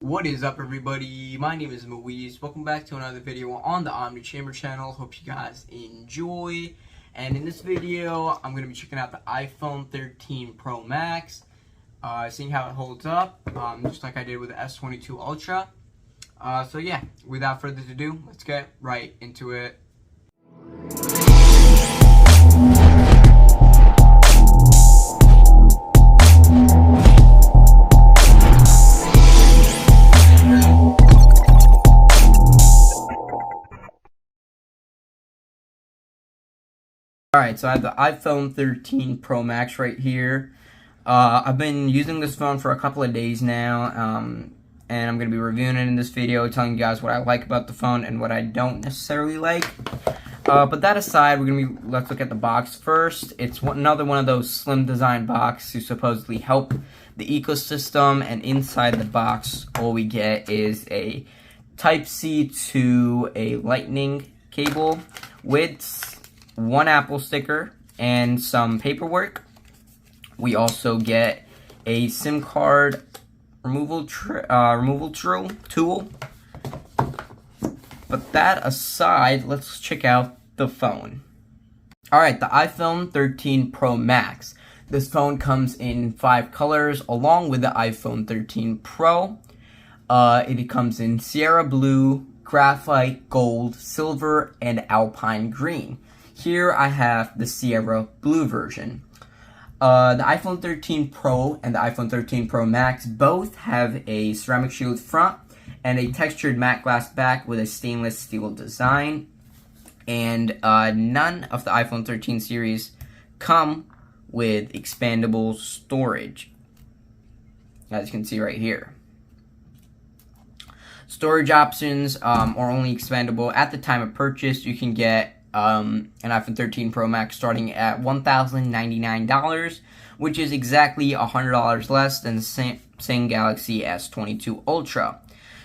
What is up, everybody? My name is Moise. Welcome back to another video on the Omni Chamber channel. Hope you guys enjoy. And in this video, I'm going to be checking out the iPhone 13 Pro Max, seeing how it holds up, just like I did with the S22 Ultra. So yeah, without further ado, let's get right into it. Alright, so I have the iPhone 13 Pro Max right here. I've been using this phone for a couple of days now, and I'm going to be reviewing it in this video, telling you guys what I like about the phone and what I don't necessarily like. But that aside, let's look at the box first. It's another one of those slim design boxes to supposedly help the ecosystem, and inside the box, all we get is a Type-C to a Lightning cable with one Apple sticker and some paperwork. We also get a SIM card removal tool. But that aside, let's check out the phone. Alright, the iPhone 13 Pro Max. This phone comes in 5 colors along with the iPhone 13 Pro. It comes in Sierra Blue, Graphite, Gold, Silver, and Alpine Green. Here I have the Sierra Blue version. The iPhone 13 Pro and the iPhone 13 Pro Max both have a ceramic shield front and a textured matte glass back with a stainless steel design. And none of the iPhone 13 series come with expandable storage, as you can see right here. Storage options are only expandable at the time of purchase. You can get an iPhone 13 Pro Max starting at $1,099, which is exactly $100 less than the Samsung Galaxy S22 Ultra.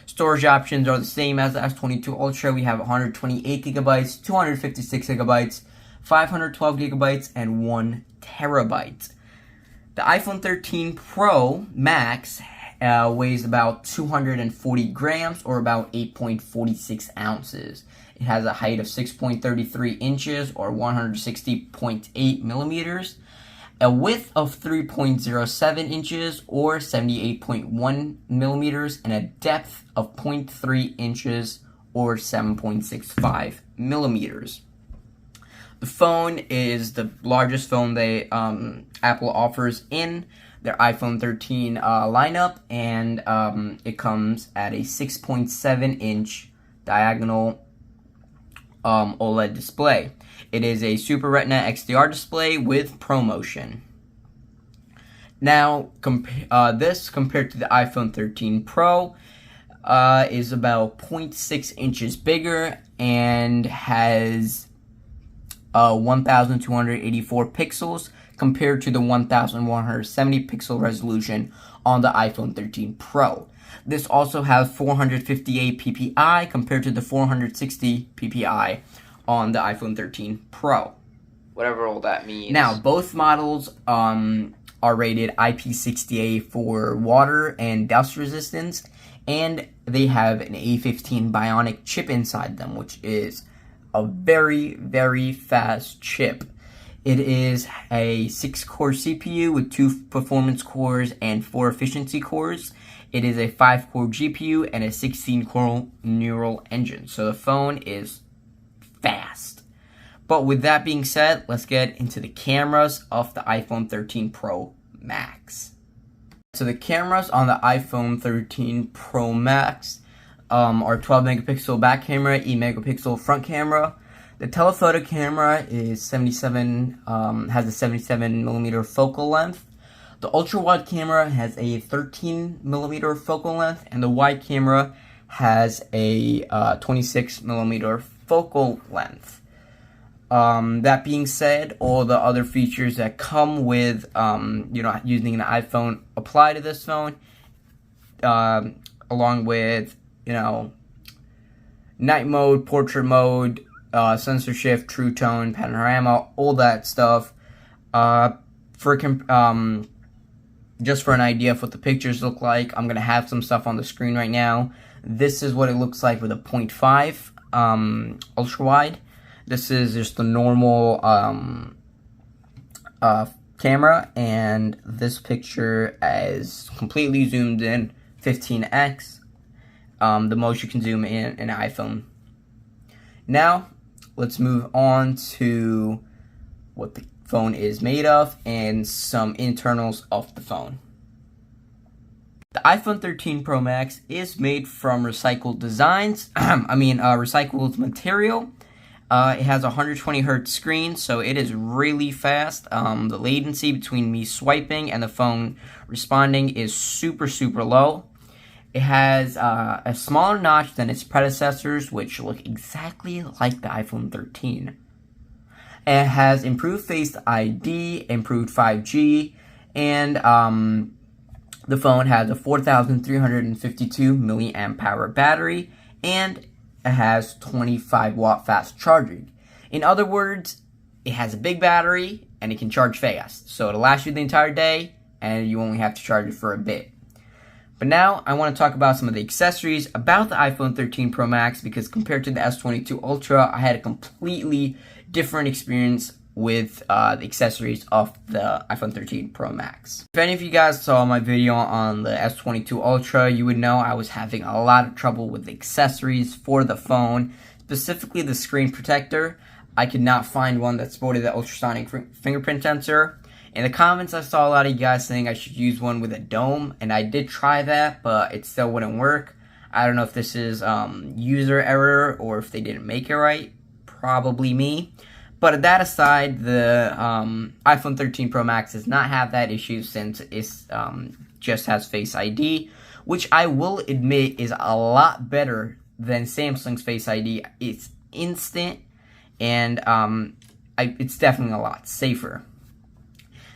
Storage options are the same as the S22 Ultra. We have 128 gigabytes, 256 gigabytes, 512 gigabytes, and 1 terabyte. The iPhone 13 Pro Max weighs about 240 grams, or about 8.46 ounces. It has a height of 6.33 inches, or 160.8 millimeters, a width of 3.07 inches, or 78.1 millimeters, and a depth of 0.3 inches, or 7.65 millimeters. The phone is the largest phone Apple offers in their iPhone 13 lineup, and it comes at a 6.7 inch diagonal OLED display. It is a Super Retina XDR display with ProMotion. Now, this compared to the iPhone 13 Pro is about 0.6 inches bigger and has 1,284 pixels compared to the 1,170 pixel resolution on the iPhone 13 Pro. This also has 458 ppi compared to the 460 ppi on the iPhone 13 Pro. Whatever all that means. Now, both models are rated IP68 for water and dust resistance, and they have an A15 Bionic chip inside them, which is a very, very fast chip. It is a 6-core CPU with 2 performance cores and 4 efficiency cores. It is a 5-core GPU and a 16-core neural engine. So the phone is fast. But with that being said, let's get into the cameras of the iPhone 13 Pro Max. So the cameras on the iPhone 13 Pro Max are 12 megapixel back camera, 8 megapixel front camera. The telephoto camera is has a 77 millimeter focal length. The ultra-wide camera has a 13 millimeter focal length, and the wide camera has a 26 millimeter focal length. That being said, all the other features that come with using an iPhone apply to this phone, along with night mode, portrait mode, sensor shift, true tone, panorama, all that stuff. just for an idea of what the pictures look like, I'm going to have some stuff on the screen right now. This is what it looks like with a 0.5 ultra wide. This is just the normal camera, and this picture is completely zoomed in 15x, the most you can zoom in an iPhone. Now, let's move on to what the phone is made of and some internals of the phone. The iPhone 13 Pro Max is made from recycled designs, recycled material. It has a 120 hertz screen, so it is really fast. The latency between me swiping and the phone responding is super low. It has a smaller notch than its predecessors, which look exactly like the iPhone 13. It has improved Face ID, improved 5G, and the phone has a 4,352 milliamp hour battery, and it has 25 watt fast charging. In other words, it has a big battery and it can charge fast. So it'll last you the entire day and you only have to charge it for a bit. But now I want to talk about some of the accessories about the iPhone 13 Pro Max, because compared to the S22 Ultra, I had a completely different experience with the accessories of the iPhone 13 Pro Max. If any of you guys saw my video on the S22 Ultra, you would know I was having a lot of trouble with the accessories for the phone, specifically the screen protector. I could not find one that sported the ultrasonic fingerprint sensor. In the comments, I saw a lot of you guys saying I should use one with a dome, and I did try that, but it still wouldn't work. I don't know if this is user error or if they didn't make it right. Probably me. But that aside, the iPhone 13 Pro Max does not have that issue, since it just has Face ID, which I will admit is a lot better than Samsung's Face ID. It's instant, and it's definitely a lot safer.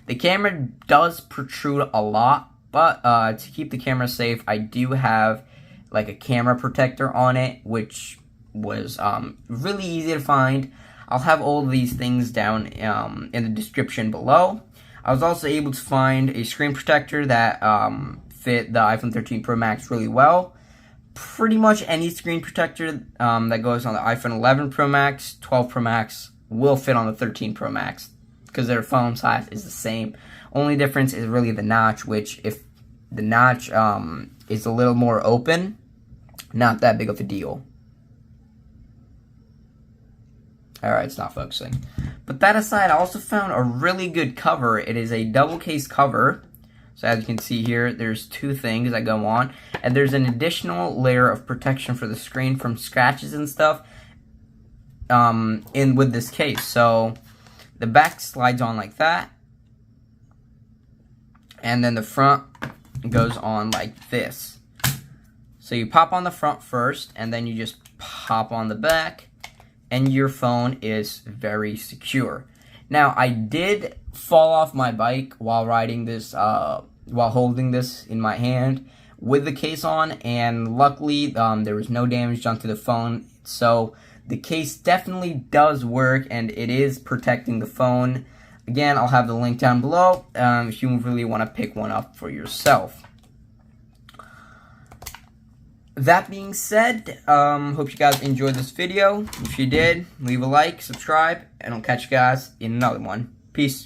The camera does protrude a lot, but to keep the camera safe, I do have like a camera protector on it, which was really easy to find. I'll have all of these things down in the description below. I was also able to find a screen protector that fit the iPhone 13 Pro Max really well. Pretty much any screen protector that goes on the iPhone 11 Pro Max, 12 Pro Max will fit on the 13 Pro Max, because their phone size is the same. Only difference is really the notch, which if the notch is a little more open, not that big of a deal. Alright, it's not focusing. But that aside, I also found a really good cover. It is a double case cover. So as you can see here, there's two things that go on. And there's an additional layer of protection for the screen from scratches and stuff with this case. So the back slides on like that. And then the front goes on like this. So you pop on the front first, and then you just pop on the back, and your phone is very secure. Now, I did fall off my bike while riding this, while holding this in my hand with the case on, and luckily there was no damage done to the phone. So the case definitely does work, and it is protecting the phone. Again, I'll have the link down below if you really want to pick one up for yourself. That being said, hope you guys enjoyed this video. If you did, leave a like, subscribe, and I'll catch you guys in another one. Peace.